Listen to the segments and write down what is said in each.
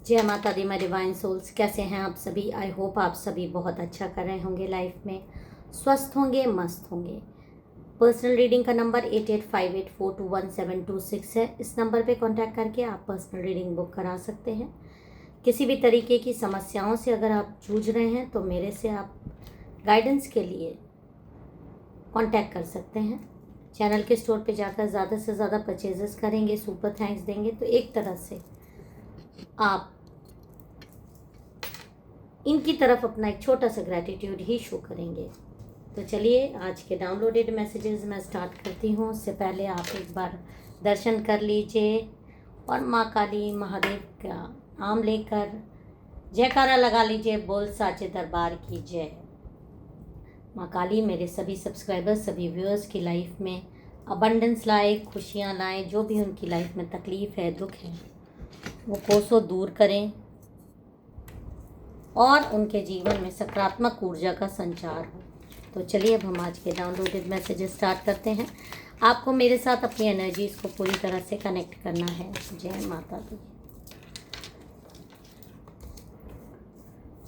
जय माता दी my divine souls. कैसे हैं आप सभी? आई होप आप सभी बहुत अच्छा कर रहे होंगे, लाइफ में स्वस्थ होंगे, मस्त होंगे। पर्सनल रीडिंग का नंबर 8858421726 है। इस नंबर पे कांटेक्ट करके आप पर्सनल रीडिंग बुक करा सकते हैं। किसी भी तरीके की समस्याओं से अगर आप जूझ रहे हैं तो मेरे से आप गाइडेंस के लिए कांटेक्ट कर सकते हैं। चैनल के स्टोर पे जाकर ज़्यादा से ज़्यादा परचेजेस करेंगे, सुपर थैंक्स देंगे तो एक तरह से आप इनकी तरफ अपना एक छोटा सा ग्रैटिट्यूड ही शो करेंगे। तो चलिए आज के डाउनलोडेड मैसेजेस मैं स्टार्ट करती हूँ। उससे पहले आप एक बार दर्शन कर लीजिए और माँ काली महादेव का नाम लेकर जयकारा लगा लीजिए। बोल साचे दरबार की जय। माँ काली मेरे सभी सब्सक्राइबर्स, सभी व्यूअर्स की लाइफ में अबंडेंस लाए, खुशियाँ लाए। जो भी उनकी लाइफ में तकलीफ़ है, दुख है, वो कोसों दूर करें और उनके जीवन में सकारात्मक ऊर्जा का संचार हो। तो चलिए अब हम आज के डाउनलोडेड मैसेजेस स्टार्ट करते हैं। आपको मेरे साथ अपनी एनर्जीज़ को पूरी तरह से कनेक्ट करना है। जय माता दी,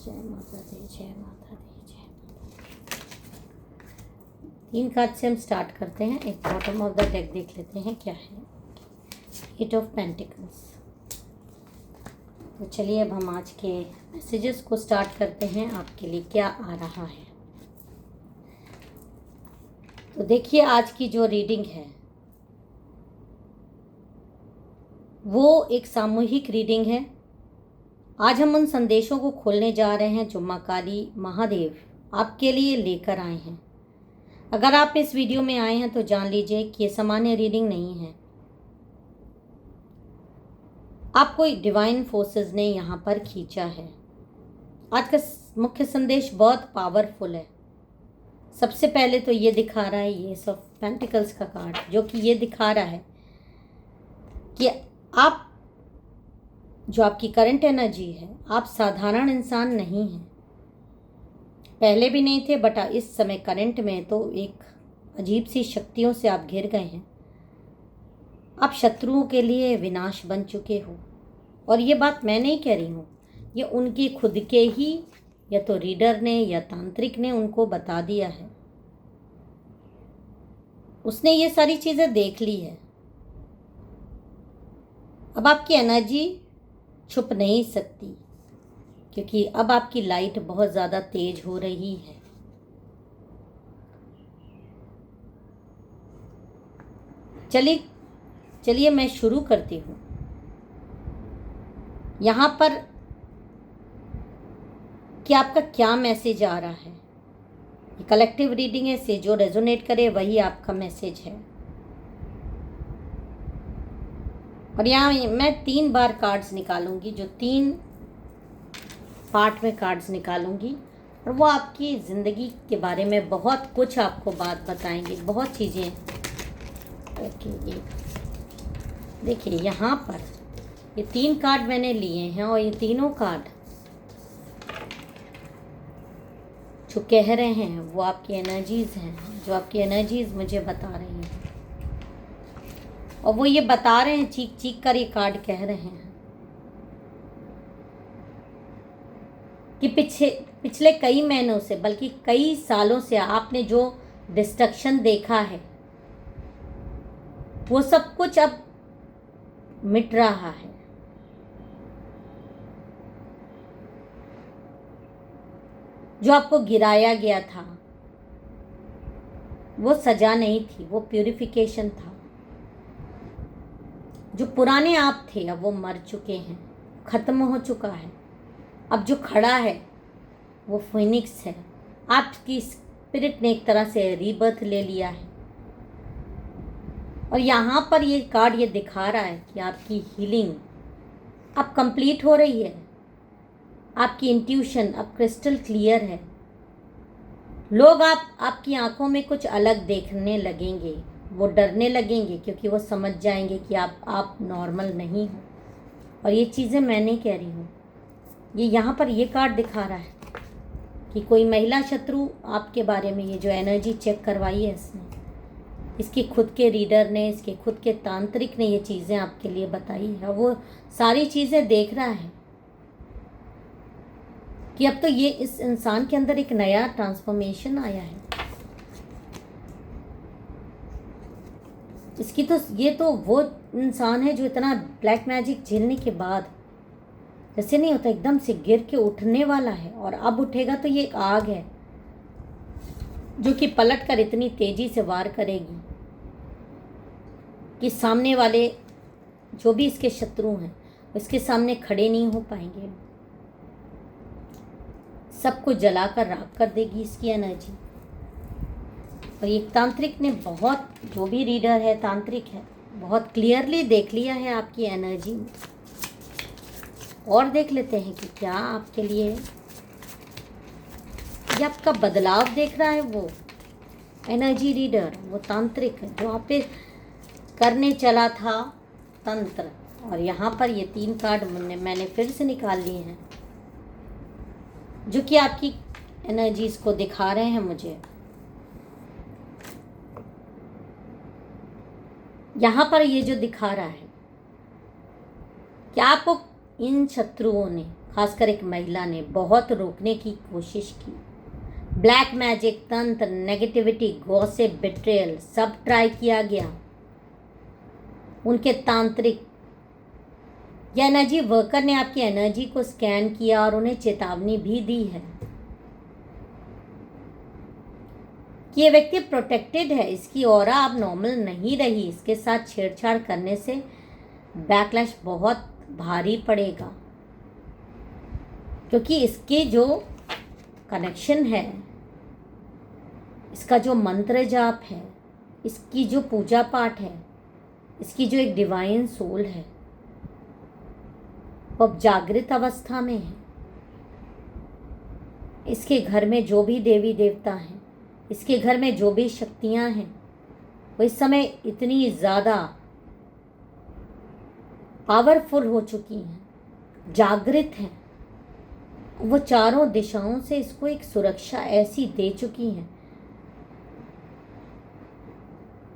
जय माता दी, जय माता दी, जय। 3 कार्ड से हम स्टार्ट करते हैं। एक बॉटम ऑफ द डेक देख लेते हैं क्या है। 8 ऑफ पेंटिकल्स। तो चलिए अब हम आज के मैसेजेस को स्टार्ट करते हैं। आपके लिए क्या आ रहा है तो देखिए, आज की जो रीडिंग है वो एक सामूहिक रीडिंग है। आज हम उन संदेशों को खोलने जा रहे हैं जो माँ काली महादेव आपके लिए लेकर आए हैं। अगर आप इस वीडियो में आए हैं तो जान लीजिए कि ये सामान्य रीडिंग नहीं है। आपको एक डिवाइन फोर्सेस ने यहाँ पर खींचा है। आज का मुख्य संदेश बहुत पावरफुल है। सबसे पहले तो ये दिखा रहा है, ये एस ऑफ पेंटिकल्स का कार्ड, जो कि ये दिखा रहा है कि आप जो आपकी करंट एनर्जी है, आप साधारण इंसान नहीं हैं। पहले भी नहीं थे, बट इस समय करंट में तो एक अजीब सी शक्तियों से आप घिर गए हैं। आप शत्रुओं के लिए विनाश बन चुके हो। और ये बात मैं नहीं कह रही हूँ, ये उनकी खुद के ही या तो रीडर ने या तांत्रिक ने उनको बता दिया है। उसने ये सारी चीज़ें देख ली है। अब आपकी एनर्जी छुप नहीं सकती, क्योंकि अब आपकी लाइट बहुत ज़्यादा तेज हो रही है। चलिए मैं शुरू करती हूँ। यहाँ पर कि आपका क्या मैसेज आ रहा है। ये कलेक्टिव रीडिंग है, से जो रेजोनेट करे वही आपका मैसेज है। और यहाँ मैं 3 बार कार्ड्स निकालूंगी, जो 3 पार्ट में कार्ड्स निकालूंगी, और वो आपकी ज़िंदगी के बारे में बहुत कुछ आपको बात बताएंगे, बहुत चीज़ें। ओके, ये देखिए यहाँ पर ये 3 कार्ड मैंने लिए हैं और ये तीनों कार्ड जो कह रहे हैं वो आपकी एनर्जीज़ हैं, जो आपकी एनर्जीज़ मुझे बता रही हैं। और वो ये बता रहे हैं, चीख चीख कर ये कार्ड कह रहे हैं कि पिछले कई महीनों से, बल्कि कई सालों से आपने जो डिस्ट्रक्शन देखा है वो सब कुछ अब मिट रहा है। जो आपको गिराया गया था वो सजा नहीं थी, वो प्यूरिफिकेशन था। जो पुराने आप थे अब वो मर चुके हैं, ख़त्म हो चुका है। अब जो खड़ा है वो फिनिक्स है। आपकी स्पिरिट ने एक तरह से रीबर्थ ले लिया है। और यहाँ पर ये कार्ड ये दिखा रहा है कि आपकी हीलिंग अब कंप्लीट हो रही है। आपकी इंट्यूशन अब क्रिस्टल क्लियर है। लोग आपकी आंखों में कुछ अलग देखने लगेंगे, वो डरने लगेंगे, क्योंकि वो समझ जाएंगे कि आप नॉर्मल नहीं हो। और ये चीज़ें मैं नहीं कह रही हूँ, ये यहाँ पर ये कार्ड दिखा रहा है कि कोई महिला शत्रु आपके बारे में, ये जो एनर्जी चेक करवाई है इसने, इसके खुद के रीडर ने, इसके खुद के तांत्रिक ने ये चीज़ें आपके लिए बताई है। वो सारी चीज़ें देख रहा है कि अब तो ये इस इंसान के अंदर एक नया ट्रांसफॉर्मेशन आया है। इसकी तो ये तो वो इंसान है जो इतना ब्लैक मैजिक झेलने के बाद, जैसे नहीं होता, एकदम से गिर के उठने वाला है, और अब उठेगा तो ये एक आग है जो कि पलट कर इतनी तेजी से वार करेगी कि सामने वाले जो भी इसके शत्रु हैं इसके सामने खड़े नहीं हो पाएंगे। सबको जलाकर राख कर देगी इसकी एनर्जी। और ये तांत्रिक ने बहुत, जो भी रीडर है तांत्रिक है, बहुत क्लियरली देख लिया है आपकी एनर्जी में। और देख लेते हैं कि क्या आपके लिए ये आपका बदलाव देख रहा है वो एनर्जी रीडर, वो तांत्रिक है जो आप पे करने चला था तंत्र। और यहाँ पर ये 3 कार्ड मैंने फिर से निकाल लिए हैं जो कि आपकी एनर्जीज को दिखा रहे हैं मुझे। यहाँ पर ये जो दिखा रहा है कि आपको इन शत्रुओं ने, खासकर एक महिला ने, बहुत रोकने की कोशिश की। ब्लैक मैजिक, तंत्र, नेगेटिविटी, गॉसिप, बिट्रेयल, सब ट्राई किया गया। उनके तांत्रिक या एनर्जी वर्कर ने आपकी एनर्जी को स्कैन किया और उन्हें चेतावनी भी दी है कि ये व्यक्ति प्रोटेक्टेड है, इसकी ऑरा अब नॉर्मल नहीं रही, इसके साथ छेड़छाड़ करने से बैकलैश बहुत भारी पड़ेगा, क्योंकि इसके जो कनेक्शन है, इसका जो मंत्र जाप है, इसकी जो पूजा पाठ है, इसकी जो एक डिवाइन सोल है, वो अब जागृत अवस्था में है। इसके घर में जो भी देवी देवता हैं, इसके घर में जो भी शक्तियां हैं, वो इस समय इतनी ज़्यादा पावरफुल हो चुकी हैं, जागृत हैं। वो चारों दिशाओं से इसको एक सुरक्षा ऐसी दे चुकी हैं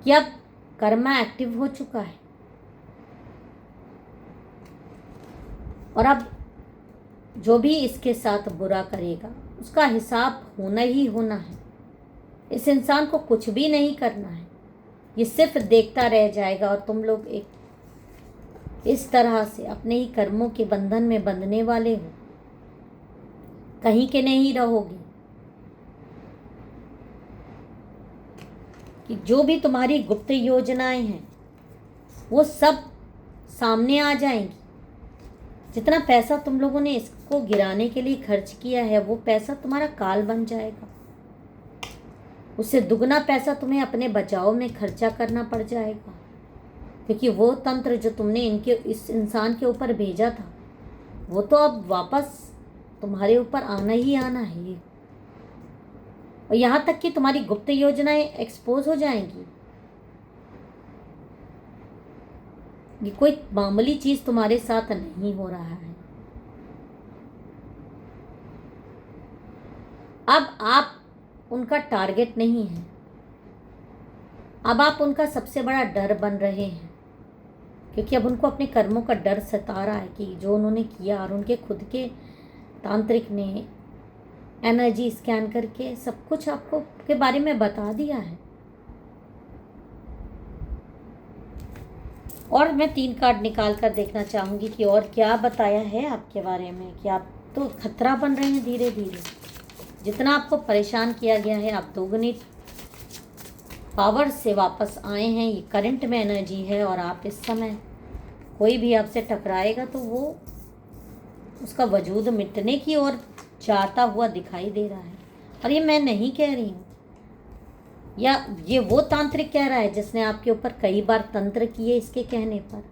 कि अब कर्मा एक्टिव हो चुका है। और अब जो भी इसके साथ बुरा करेगा उसका हिसाब होना ही होना है। इस इंसान को कुछ भी नहीं करना है, ये सिर्फ देखता रह जाएगा और तुम लोग एक इस तरह से अपने ही कर्मों के बंधन में बंधने वाले हो, कहीं के नहीं रहोगे। कि जो भी तुम्हारी गुप्त योजनाएं हैं वो सब सामने आ जाएंगी। जितना पैसा तुम लोगों ने इसको गिराने के लिए खर्च किया है वो पैसा तुम्हारा काल बन जाएगा, उससे दुगना पैसा तुम्हें अपने बचाव में खर्चा करना पड़ जाएगा, क्योंकि वो तंत्र जो तुमने इस इंसान के ऊपर भेजा था वो तो अब वापस तुम्हारे ऊपर आना ही आना है। और यहाँ तक कि तुम्हारी गुप्त योजनाएं एक्सपोज हो जाएंगी। ये कोई मामूली चीज तुम्हारे साथ नहीं हो रहा है। अब आप उनका टारगेट नहीं है, अब आप उनका सबसे बड़ा डर बन रहे हैं, क्योंकि अब उनको अपने कर्मों का डर सता रहा है कि जो उन्होंने किया, और उनके खुद के तांत्रिक ने एनर्जी स्कैन करके सब कुछ आपको के बारे में बता दिया है। और मैं 3 कार्ड निकाल कर देखना चाहूँगी कि और क्या बताया है आपके बारे में, कि आप तो खतरा बन रहे हैं धीरे धीरे। जितना आपको परेशान किया गया है आप दोगुनी पावर से वापस आए हैं। ये करंट में एनर्जी है और आप इस समय कोई भी आपसे टकराएगा तो वो उसका वजूद मिटने की ओर जाता हुआ दिखाई दे रहा है। और ये मैं नहीं कह रही हूँ, या ये वो तांत्रिक कह रहा है जिसने आपके ऊपर कई बार तंत्र किए इसके कहने पर।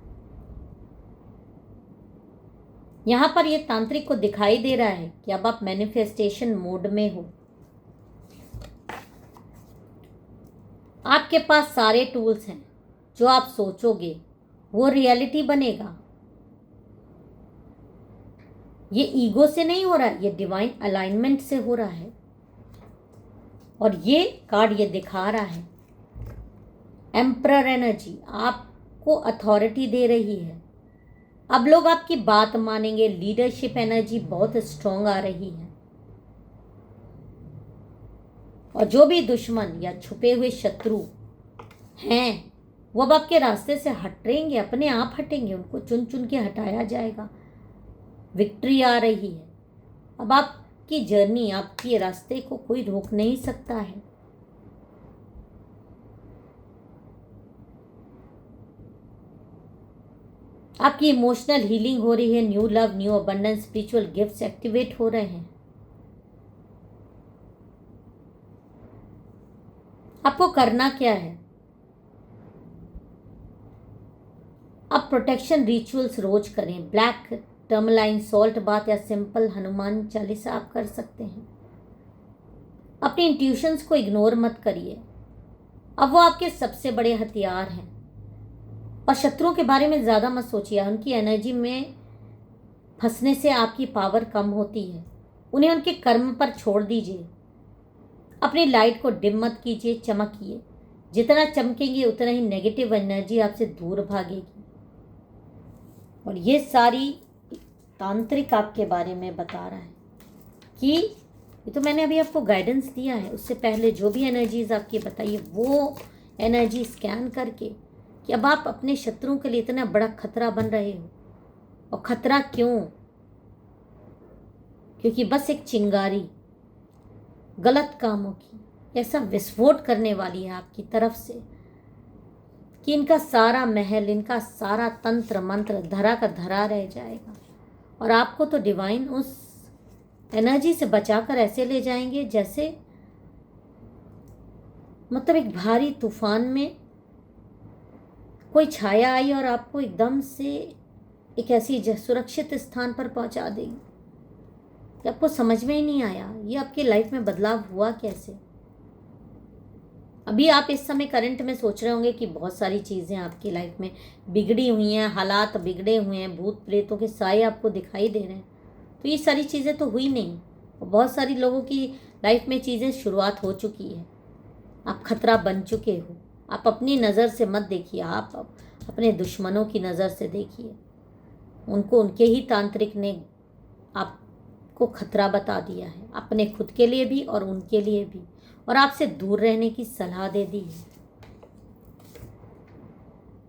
यहाँ पर ये तांत्रिक को दिखाई दे रहा है कि अब आप मैनिफेस्टेशन मोड में हो। आपके पास सारे टूल्स हैं, जो आप सोचोगे वो रियलिटी बनेगा। ये ईगो से नहीं हो रहा है, ये डिवाइन अलाइनमेंट से हो रहा है। और ये कार्ड ये दिखा रहा है एम्परर एनर्जी आपको अथॉरिटी दे रही है। अब लोग आपकी बात मानेंगे। लीडरशिप एनर्जी बहुत स्ट्रॉन्ग आ रही है। और जो भी दुश्मन या छुपे हुए शत्रु हैं वो अब आपके रास्ते से हटेंगे, अपने आप हटेंगे, उनको चुन चुन के हटाया जाएगा। विक्ट्री आ रही है। अब आपकी जर्नी, आपके रास्ते को कोई रोक नहीं सकता है। आपकी इमोशनल हीलिंग हो रही है। New love, new abundance, spiritual gifts activate हो रहे हैं। आपको करना क्या है? आप प्रोटेक्शन रिचुअल्स रोज करें। ब्लैक टर्मलाइन, सॉल्ट बाथ या सिंपल हनुमान चालीसा आप कर सकते हैं। अपने इंट्यूशंस को इग्नोर मत करिए। अब वो आपके सबसे बड़े हथियार हैं। और शत्रुओं के बारे में ज़्यादा मत सोचिए। उनकी एनर्जी में फंसने से आपकी पावर कम होती है। उन्हें उनके कर्म पर छोड़ दीजिए। अपनी लाइट को डिम मत कीजिए, चमकिए। जितना चमकेंगे उतना ही नेगेटिव एनर्जी आपसे दूर भागेगी। और ये सारी तांत्रिक आपके बारे में बता रहा है कि ये तो मैंने अभी आपको गाइडेंस दिया है। उससे पहले जो भी एनर्जीज आपकी बताइए वो एनर्जी स्कैन करके कि अब आप अपने शत्रुओं के लिए इतना बड़ा खतरा बन रहे हो। और खतरा क्यों? क्योंकि बस एक चिंगारी गलत कामों की ऐसा विस्फोट करने वाली है आपकी तरफ से कि इनका सारा महल, इनका सारा तंत्र मंत्र धरा का धरा रह जाएगा। और आपको तो डिवाइन उस एनर्जी से बचाकर ऐसे ले जाएंगे जैसे मतलब एक भारी तूफान में कोई छाया आई और आपको एकदम से एक ऐसी सुरक्षित स्थान पर पहुंचा देगी कि आपको समझ में ही नहीं आया ये आपकी लाइफ में बदलाव हुआ कैसे। अभी आप इस समय करंट में सोच रहे होंगे कि बहुत सारी चीज़ें आपकी लाइफ में बिगड़ी हुई हैं, हालात बिगड़े हुए हैं, भूत प्रेतों के साए आपको दिखाई दे रहे हैं। तो ये सारी चीज़ें तो हुई नहीं। और बहुत सारी लोगों की लाइफ में चीज़ें शुरुआत हो चुकी है। आप खतरा बन चुके हो। आप अपनी नज़र से मत देखिए, आप अपने दुश्मनों की नज़र से देखिए। उनको उनके ही तांत्रिक ने आपको खतरा बता दिया है, अपने खुद के लिए भी और उनके लिए भी, और आपसे दूर रहने की सलाह दे दी है।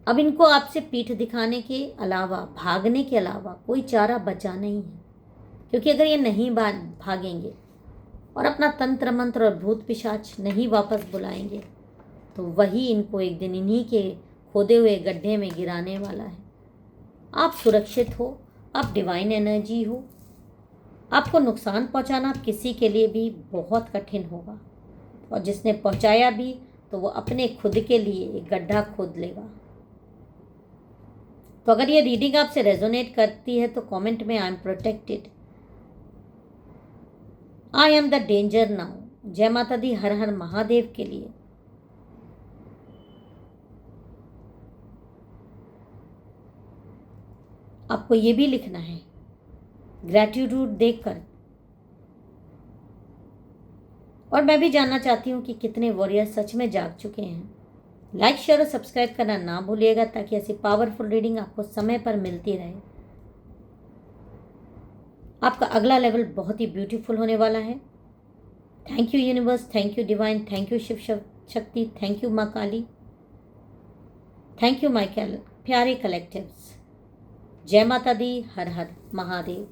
अब इनको आपसे पीठ दिखाने के अलावा, भागने के अलावा कोई चारा बचा नहीं है। क्योंकि अगर ये नहीं भागेंगे और अपना तंत्र मंत्र और भूत पिशाच नहीं वापस बुलाएंगे तो वही इनको एक दिन इन्हीं के खोदे हुए गड्ढे में गिराने वाला है। आप सुरक्षित हो, आप डिवाइन एनर्जी हो। आपको नुकसान पहुंचाना किसी के लिए भी बहुत कठिन होगा, और जिसने पहुंचाया भी तो वो अपने खुद के लिए एक गड्ढा खोद लेगा। तो अगर ये रीडिंग आपसे रेजोनेट करती है तो कमेंट में I am protected, I am the danger now, जय माता दी, हर हर महादेव के लिए। आपको ये भी लिखना है ग्रैटिट्यूड देखकर। और मैं भी जानना चाहती हूँ कि कितने वॉरियर सच में जाग चुके हैं। लाइक, शेयर और सब्सक्राइब करना ना भूलिएगा ताकि ऐसी पावरफुल रीडिंग आपको समय पर मिलती रहे। आपका अगला लेवल बहुत ही ब्यूटीफुल होने वाला है। Thank you universe, thank you divine, thank you Shiva Shakti, thank you माँ काली, थैंक यू माय प्यारे कलेक्टिव्स। जय माता दी, हर हर महादेव।